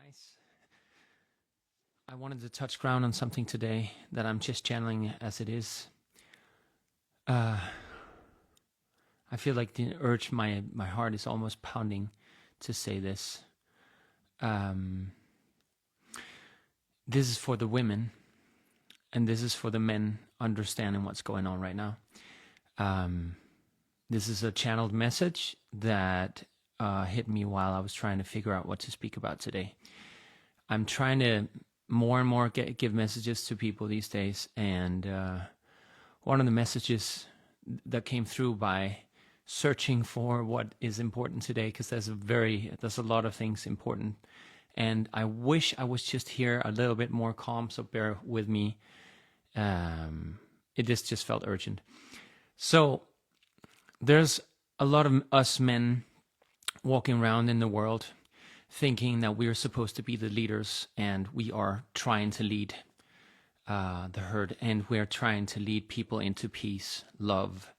guys. I wanted to touch ground on something today that I'm just channeling as it is. I feel like the urge, my heart is almost pounding to say this. This is for the women, and this is for the men understanding what's going on right now. This is a channeled message that hit me while I was trying to figure out what to speak about today. I'm trying to more and more give messages to people these days, and one of the messages that came through by searching for what is important today, because there's a lot of things important, and I wish I was just here a little bit more calm, so bear with me. It just felt urgent. So there's a lot of us men walking around in the world thinking that we're supposed to be the leaders, and we are trying to lead the herd, and we're trying to lead people into peace, love,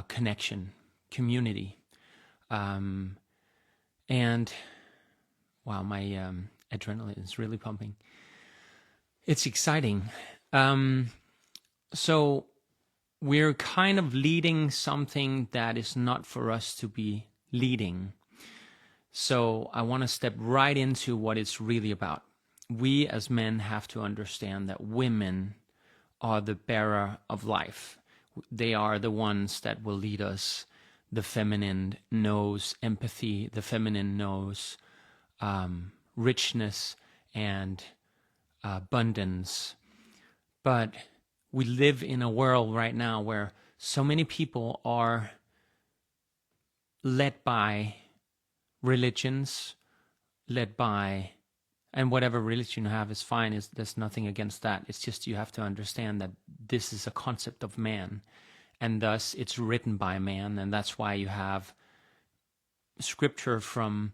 connection, community. And wow, my adrenaline is really pumping. It's exciting. So we're kind of leading something that is not for us to be leading. So I want to step right into what it's really about. We as men have to understand that women are the bearer of life. They are the ones that will lead us. The feminine knows empathy. The feminine knows richness and abundance. But we live in a world right now where so many people are led by religions, and whatever religion you have is fine. There's nothing against that. It's just you have to understand that this is a concept of man, and thus it's written by man, and that's why you have scripture from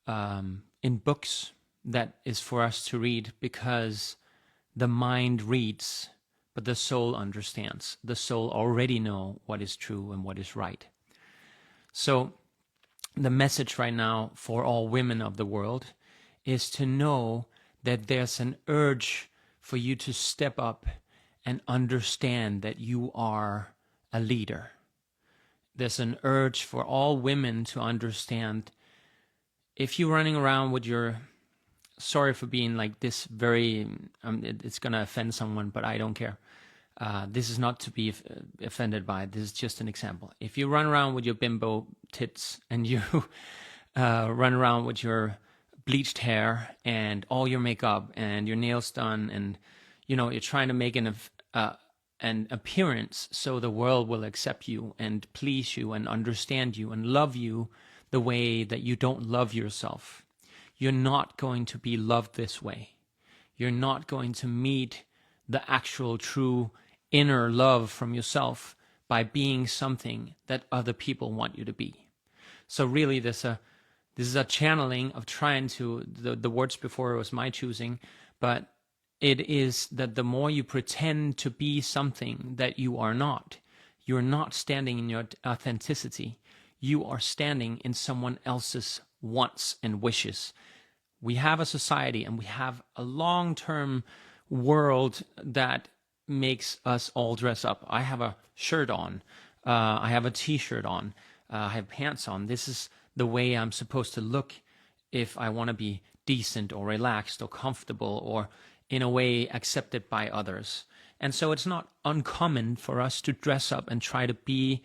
in books that is for us to read, because the mind reads, but the soul understands. The soul already know what is true and what is right. So the message right now for all women of the world is to know that there's an urge for you to step up and understand that you are a leader. There's an urge for all women to understand, if you're running around with your, sorry for being like this very, it's going to offend someone, but I don't care. This is not to be offended by. This is just an example. If you run around with your bimbo tits, and you run around with your bleached hair and all your makeup and your nails done, and you're trying to make an appearance so the world will accept you and please you and understand you and love you the way that you don't love yourself, you're not going to be loved this way. You're not going to meet the actual true inner love from yourself by being something that other people want you to be. So really this is a channeling of trying to, the words before was my choosing, but it is that the more you pretend to be something that you are not, you're not standing in your authenticity. You are standing in someone else's wants and wishes. We have a society, and we have a long-term world that makes us all dress up. I have a shirt on. I have a t-shirt on. I have pants on. This is the way I'm supposed to look if I want to be decent or relaxed or comfortable or in a way accepted by others. And so it's not uncommon for us to dress up and try to be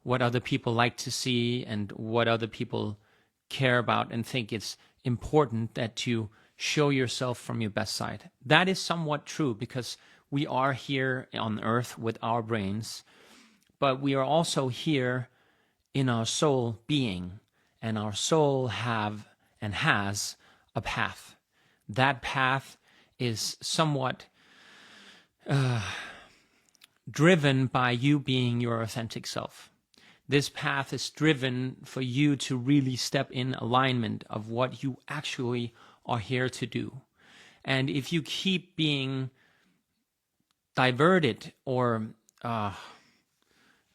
what other people like to see and what other people care about, and think it's important that you show yourself from your best side. That is somewhat true, because we are here on earth with our brains, but we are also here in our soul being, and our soul have and has a path. That path is somewhat driven by you being your authentic self. This path is driven for you to really step in alignment of what you actually are here to do. And if you keep being diverted, or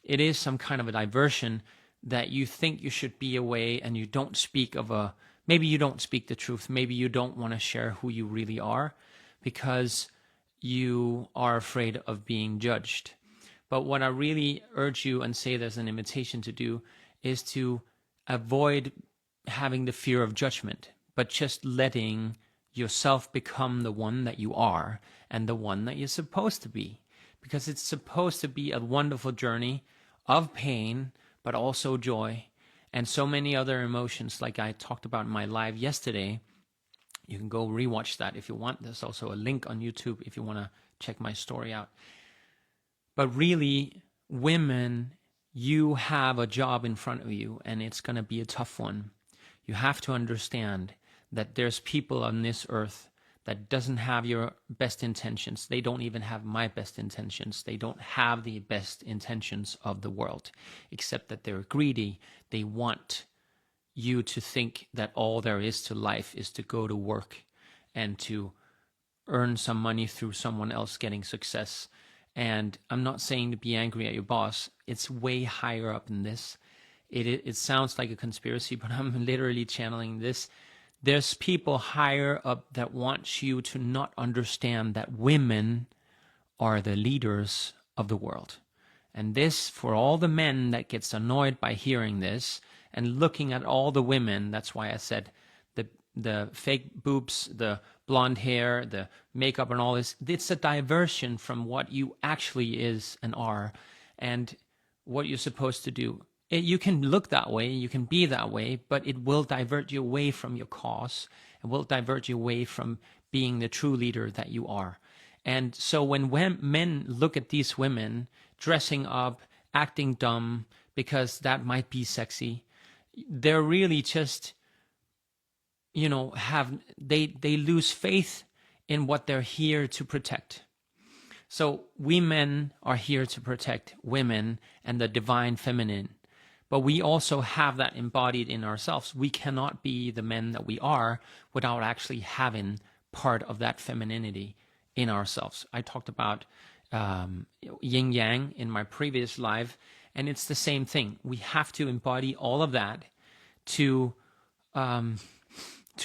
it is some kind of a diversion, that you think you should be away and you don't speak of a maybe you don't speak the truth. Maybe you don't want to share who you really are because you are afraid of being judged. But what I really urge you and say there's an invitation to do is to avoid having the fear of judgment, but just letting yourself become the one that you are and the one that you're supposed to be. Because it's supposed to be a wonderful journey of pain, but also joy, and so many other emotions like I talked about in my live yesterday. You can go rewatch that if you want. There's also a link on YouTube if you want to check my story out. But really, women, you have a job in front of you, and it's going to be a tough one. You have to understand that there's people on this earth that doesn't have your best intentions. They don't even have my best intentions. They don't have the best intentions of the world, except that they're greedy. They want you to think that all there is to life is to go to work and to earn some money through someone else getting success. And I'm not saying to be angry at your boss. It's way higher up than this. It sounds like a conspiracy, but I'm literally channeling this. There's people higher up that want you to not understand that women are the leaders of the world. And this, for all the men that gets annoyed by hearing this and looking at all the women, that's why I said the fake boobs, the blonde hair, the makeup and all this, it's a diversion from what you actually is and are and what you're supposed to do. You can look that way, you can be that way, but it will divert you away from your cause. It will divert you away from being the true leader that you are. And so when men look at these women dressing up, acting dumb, because that might be sexy, they're really just, they lose faith in what they're here to protect. So we men are here to protect women and the divine feminine. But we also have that embodied in ourselves. We cannot be the men that we are without actually having part of that femininity in ourselves. I talked about yin yang in my previous live, and it's the same thing. We have to embody all of that to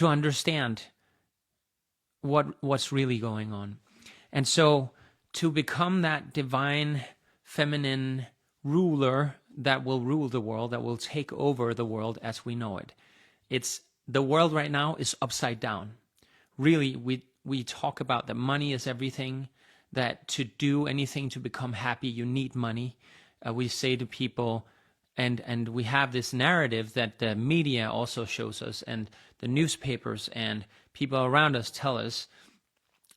understand what's really going on. And so to become that divine feminine ruler that will rule the world, that will take over the world as we know it. The world right now is upside down. Really, we talk about that money is everything, that to do anything to become happy, you need money. We say to people, and we have this narrative that the media also shows us, and the newspapers and people around us tell us,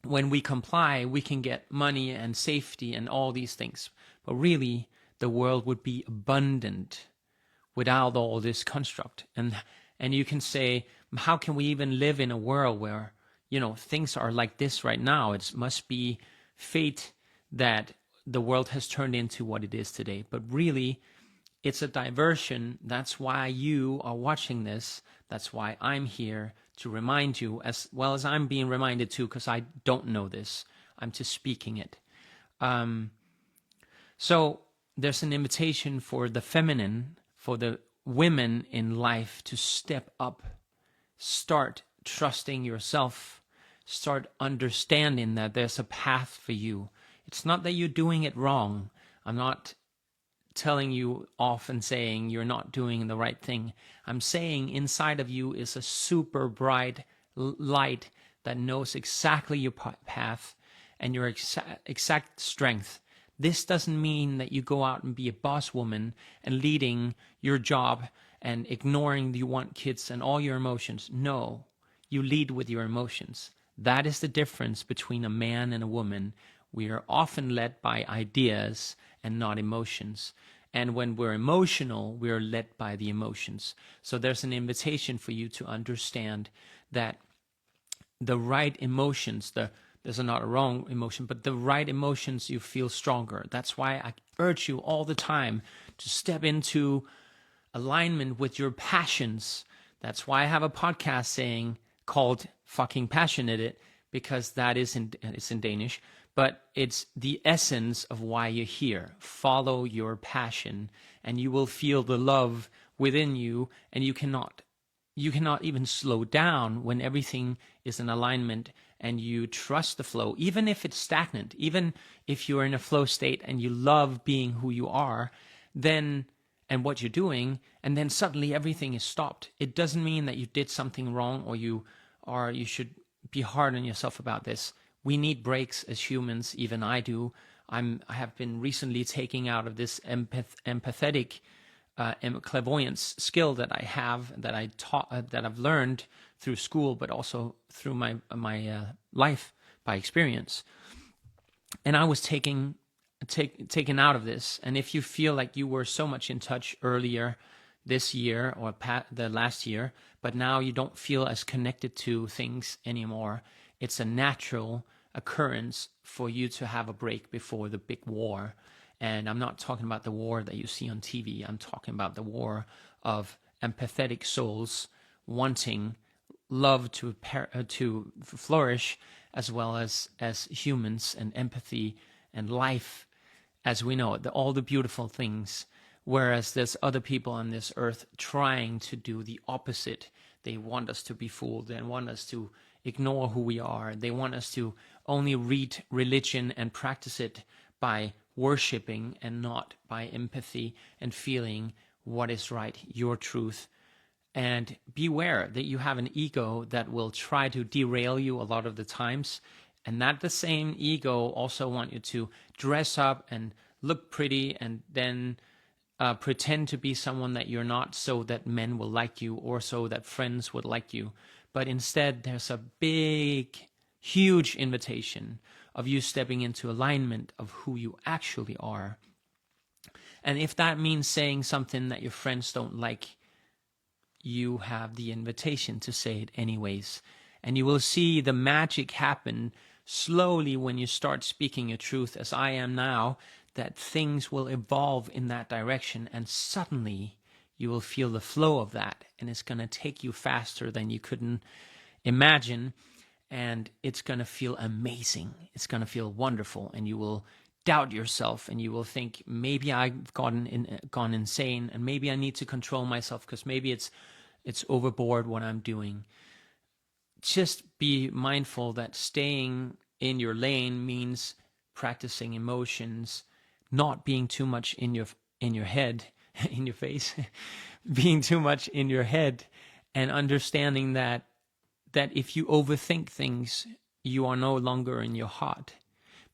when we comply, we can get money and safety and all these things. But really, the world would be abundant without all this construct. And you can say, how can we even live in a world where, things are like this right now? It must be fate that the world has turned into what it is today. But really, it's a diversion. That's why you are watching this. That's why I'm here to remind you, as well as I'm being reminded too, because I don't know this. I'm just speaking it. So there's an invitation for the feminine, for the women in life to step up, start trusting yourself, start understanding that there's a path for you. It's not that you're doing it wrong. I'm not telling you off and saying you're not doing the right thing. I'm saying inside of you is a super bright light that knows exactly your path and your exact strength. This doesn't mean that you go out and be a boss woman and leading your job and ignoring you want kids and all your emotions. No, you lead with your emotions. That is the difference between a man and a woman. We are often led by ideas and not emotions. And when we're emotional, we are led by the emotions. So there's an invitation for you to understand that the right emotions, there's not a wrong emotion, but the right emotions, you feel stronger. That's why I urge you all the time to step into alignment with your passions. That's why I have a podcast called Fucking Passionate, because that is it's in Danish, but it's the essence of why you're here. Follow your passion and you will feel the love within you, and you cannot you cannot even slow down when everything is in alignment and you trust the flow, even if it's stagnant, even if you're in a flow state and you love being who you are, then and what you're doing, and then suddenly everything is stopped. It doesn't mean that you did something wrong or you should be hard on yourself about this. We need breaks as humans, even I do. I have been recently taking out of this empathetic clairvoyance skill that I have, that I taught, that I've learned through school, but also through my life by experience. And I was taken out of this. And if you feel like you were so much in touch earlier this year or the last year, but now you don't feel as connected to things anymore, it's a natural occurrence for you to have a break before the big war. And I'm not talking about the war that you see on TV. I'm talking about the war of empathetic souls wanting love to flourish, as well as humans and empathy and life as we know it, all the beautiful things. Whereas there's other people on this earth trying to do the opposite. They want us to be fooled. They want us to ignore who we are. They want us to only read religion and practice it by worshipping and not by empathy and feeling what is right, your truth. And beware that you have an ego that will try to derail you a lot of the times. And that the same ego also want you to dress up and look pretty and then pretend to be someone that you're not, so that men will like you or so that friends would like you. But instead, there's a big, huge invitation of you stepping into alignment of who you actually are. And if that means saying something that your friends don't like, you have the invitation to say it anyways. And you will see the magic happen slowly when you start speaking your truth, as I am now, that things will evolve in that direction, and suddenly you will feel the flow of that, and it's going to take you faster than you couldn't imagine, and it's going to feel amazing. It's going to feel wonderful, and you will doubt yourself, and you will think, maybe I've gone insane, and maybe I need to control myself because maybe it's overboard what I'm doing. Just be mindful that staying in your lane means practicing emotions, not being too much in your head, in your face, being too much in your head, and understanding that if you overthink things, you are no longer in your heart.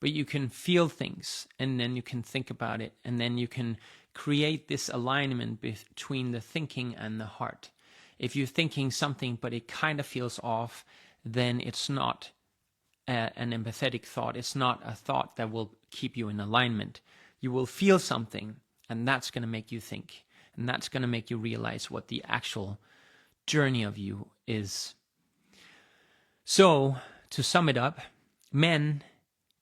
But you can feel things, and then you can think about it, and then you can create this alignment between the thinking and the heart. If you're thinking something, but it kind of feels off, then it's not an empathetic thought. It's not a thought that will keep you in alignment. You will feel something, and that's going to make you think, and that's going to make you realize what the actual journey of you is. So, to sum it up, men,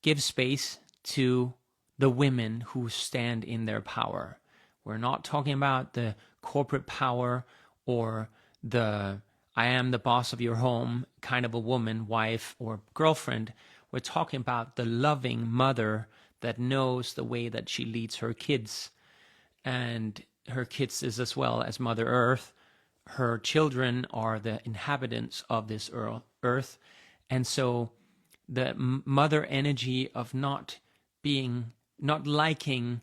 give space to the women who stand in their power. We're not talking about the corporate power or the I am the boss of your home kind of a woman, wife, or girlfriend. We're talking about the loving mother that knows the way that she leads her kids. And her kids is as well as Mother Earth. Her children are the inhabitants of this earth. And so the mother energy of not liking,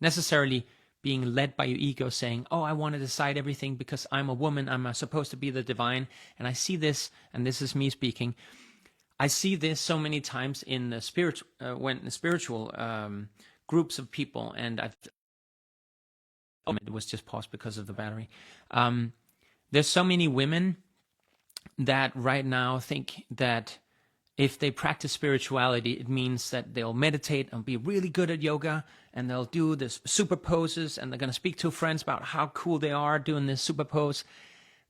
necessarily being led by your ego, saying, oh, I want to decide everything because I'm a woman, I'm supposed to be the divine. And I see this, and this is me speaking, I see this so many times in the spiritual groups of people, and it was just paused because of the battery. There's so many women that right now think that if they practice spirituality, it means that they'll meditate and be really good at yoga, and they'll do this super poses, and they're going to speak to friends about how cool they are doing this super pose.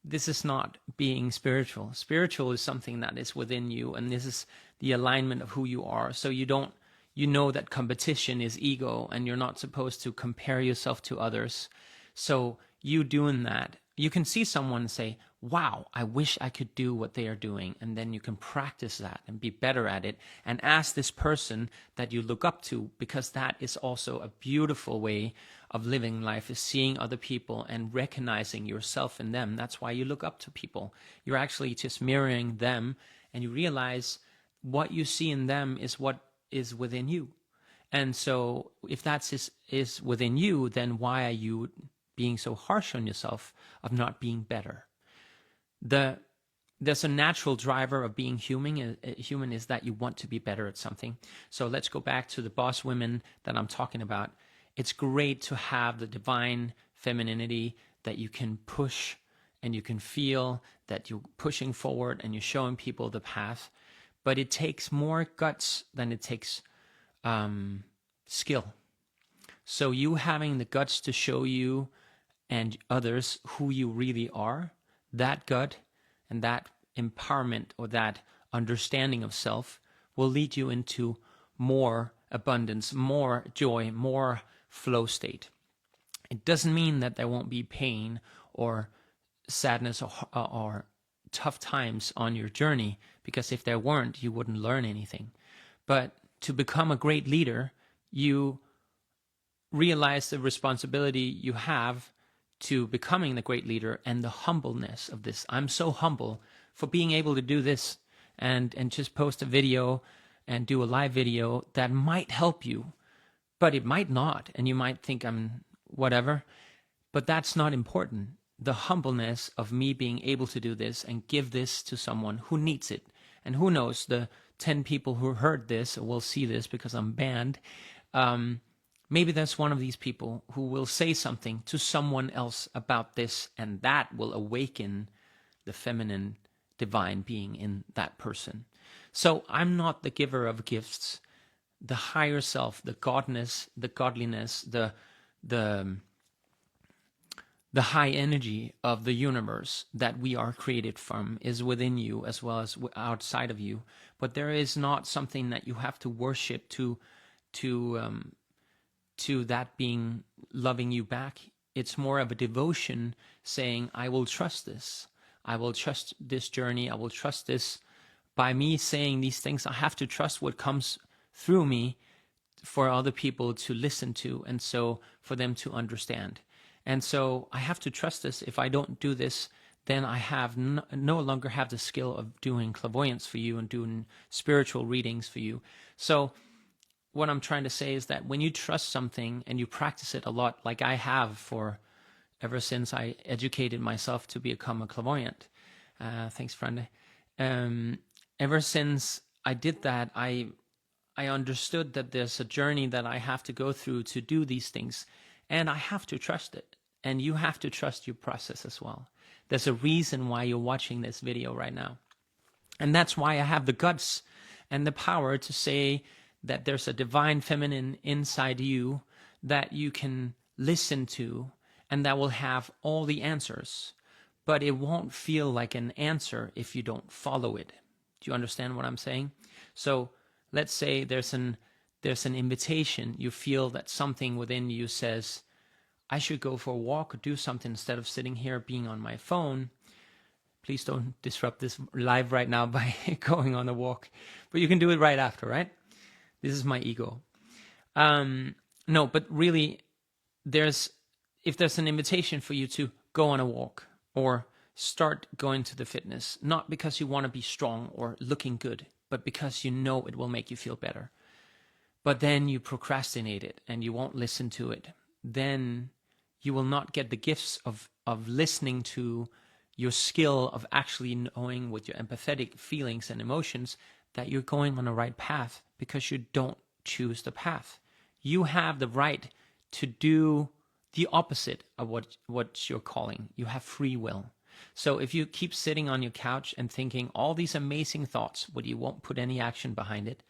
This is not being spiritual. Spiritual is something that is within you, and this is the alignment of who you are. So you know that competition is ego, and you're not supposed to compare yourself to others. So you doing that, you can see someone say, wow, I wish I could do what they are doing. And then you can practice that and be better at it and ask this person that you look up to, because that is also a beautiful way of living life, is seeing other people and recognizing yourself in them. That's why you look up to people. You're actually just mirroring them, and you realize what you see in them is what is within you. And so if that is within you, then why are you being so harsh on yourself of not being better? There's a natural driver of being human is that you want to be better at something. So let's go back to the boss women that I'm talking about. It's great to have the divine femininity that you can push and you can feel that you're pushing forward and you're showing people the path. But it takes more guts than it takes skill. So you having the guts to show you and others who you really are, that gut and that empowerment or that understanding of self will lead you into more abundance, more joy, more flow state. It doesn't mean that there won't be pain or sadness or tough times on your journey, because if there weren't, you wouldn't learn anything. But to become a great leader, you realize the responsibility you have to becoming the great leader and the humbleness of this. I'm so humble for being able to do this and just post a video and do a live video that might help you, but it might not. And you might think I'm whatever, but that's not important. The humbleness of me being able to do this and give this to someone who needs it. And who knows, the 10 people who heard this or will see this because I'm banned, maybe that's one of these people who will say something to someone else about this, and that will awaken the feminine divine being in that person. So I'm not the giver of gifts. The higher self, the godness, the godliness, the high energy of the universe that we are created from is within you as well as outside of you. But there is not something that you have to worship to that being loving you back. It's more of a devotion saying, I will trust this. I will trust this journey. I will trust this. By me saying these things, I have to trust what comes through me for other people to listen to, and so for them to understand. And so I have to trust this. If I don't do this, then I have no longer have the skill of doing clairvoyance for you and doing spiritual readings for you. So what I'm trying to say is that when you trust something and you practice it a lot, like I have for ever since I educated myself to become a clairvoyant. Thanks, friend. Ever since I did that, I understood that there's a journey that I have to go through to do these things, and I have to trust it. And you have to trust your process as well. There's a reason why you're watching this video right now. And that's why I have the guts and the power to say that there's a divine feminine inside you that you can listen to and that will have all the answers. But it won't feel like an answer if you don't follow it. Do you understand what I'm saying? So let's say there's an invitation. You feel that something within you says, I should go for a walk or do something instead of sitting here being on my phone. Please don't disrupt this live right now by going on a walk. But you can do it right after, right? This is my ego. No, but really, if there's an invitation for you to go on a walk or start going to the fitness, not because you want to be strong or looking good, but because you know it will make you feel better. But then you procrastinate it and you won't listen to it. Then you will not get the gifts of listening to your skill of actually knowing with your empathetic feelings and emotions that you're going on the right path, because you don't choose the path. You have the right to do the opposite of what you're calling. You have free will. So if you keep sitting on your couch and thinking all these amazing thoughts, but you won't put any action behind it,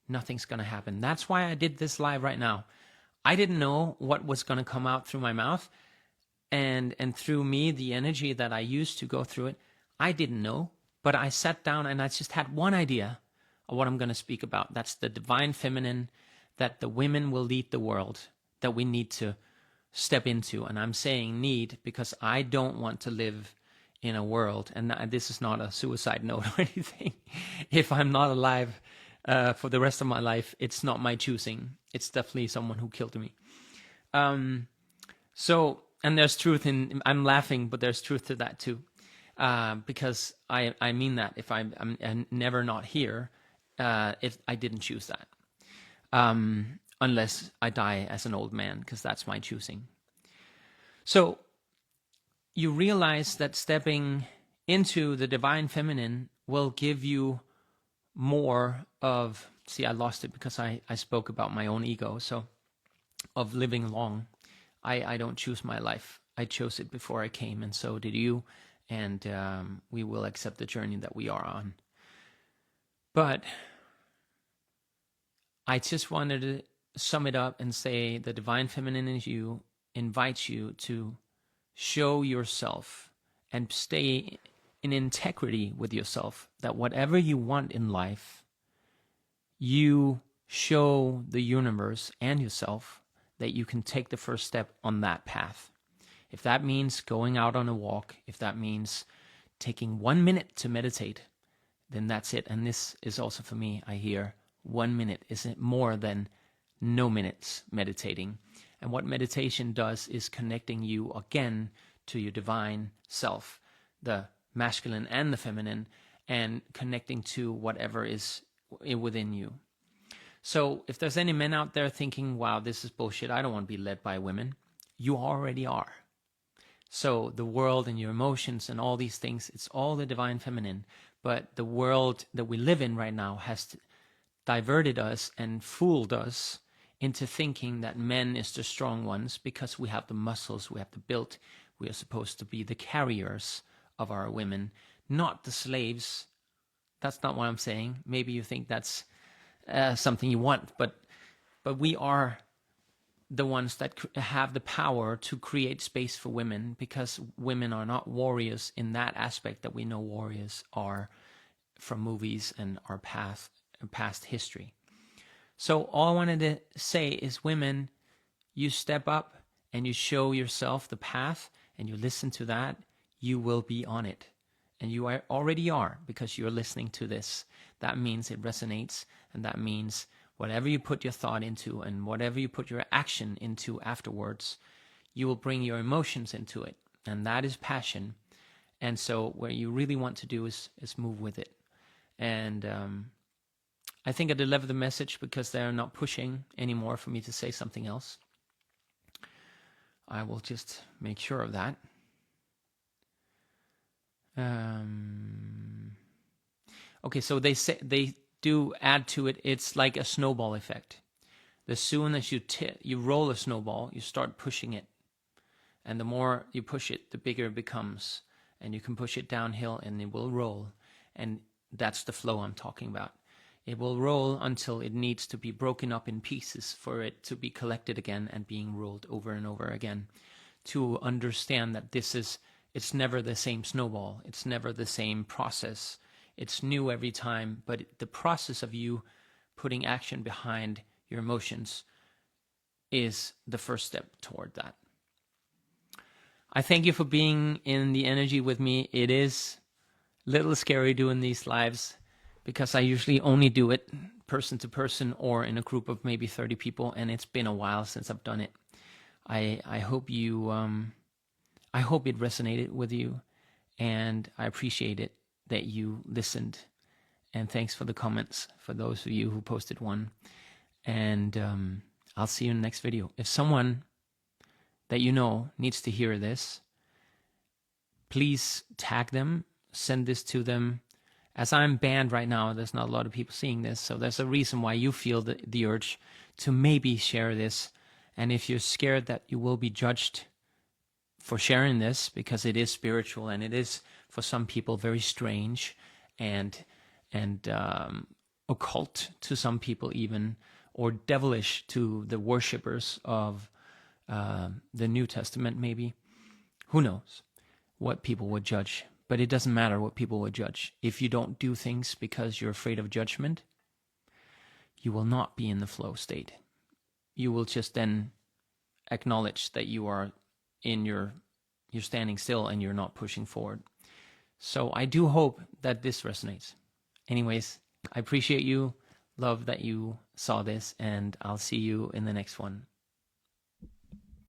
nothing's going to happen. That's why I did this live right now. I didn't know what was going to come out through my mouth and through me, the energy that I used to go through it. I didn't know, but I sat down and I just had one idea of what I'm going to speak about. That's the divine feminine, that the women will lead the world, that we need to step into. And I'm saying need because I don't want to live in a world, and this is not a suicide note or anything. If I'm not alive for the rest of my life, it's not my choosing. It's definitely someone who killed me. So, and there's truth in, I'm laughing, but there's truth to that too. Because I mean that if I'm never not here, if I didn't choose that. Unless I die as an old man, because that's my choosing. So you realize that stepping into the divine feminine will give you more of, see, I lost it because I spoke about my own ego. So of living long, I don't choose my life. I chose it before I came, and so did you. And we will accept the journey that we are on. But I just wanted to sum it up and say the divine feminine in you invites you to show yourself and stay in integrity with yourself, that whatever you want in life, you show the universe and yourself that you can take the first step on that path. If that means going out on a walk, if that means taking 1 minute to meditate, then that's it. And this is also for me, I hear 1 minute isn't more than no minutes meditating. And what meditation does is connecting you again to your divine self, the masculine and the feminine, and connecting to whatever is within you. So if there's any men out there thinking, wow, this is bullshit, I don't want to be led by women, you already are. So the world and your emotions and all these things, it's all the divine feminine. But the world that we live in right now has diverted us and fooled us into thinking that men is the strong ones because we have the muscles, we have the build. We are supposed to be the carriers of our women, not the slaves. That's not what I'm saying. Maybe you think that's something you want, but we are the ones that have the power to create space for women, because women are not warriors in that aspect that we know warriors are from movies and our past history. So all I wanted to say is, women, you step up and you show yourself the path and you listen to that, you will be on it. And you already are, because you're listening to this. That means it resonates, and that means whatever you put your thought into and whatever you put your action into afterwards, you will bring your emotions into it. And that is passion. And so what you really want to do is move with it. And I think I delivered the message, because they're not pushing anymore for me to say something else. I will just make sure of that. Okay, so they do add to it. It's like a snowball effect. The sooner as you roll a snowball, you start pushing it, and the more you push it, the bigger it becomes, and you can push it downhill, and it will roll. And that's the flow I'm talking about. It will roll until it needs to be broken up in pieces for it to be collected again and being rolled over and over again, to understand that it's never the same snowball. It's never the same process. It's new every time, but the process of you putting action behind your emotions is the first step toward that. I thank you for being in the energy with me. It is a little scary doing these lives, because I usually only do it person to person or in a group of maybe 30 people, and it's been a while since I've done it. I hope you I hope it resonated with you, and I appreciate it that you listened. And thanks for the comments, for those of you who posted one. And I'll see you in the next video. If someone that you know needs to hear this, please tag them, send this to them. As I'm banned right now, there's not a lot of people seeing this, so there's a reason why you feel the urge to maybe share this. And if you're scared that you will be judged for sharing this, because it is spiritual and it is for some people very strange and occult to some people even, or devilish to the worshippers of the New Testament maybe. Who knows what people would judge? But it doesn't matter what people would judge. If you don't do things because you're afraid of judgment, you will not be in the flow state. You will just then acknowledge that you are you're standing still and you're not pushing forward. So I do hope that this resonates. Anyways, I appreciate you. Love that you saw this, and I'll see you in the next one.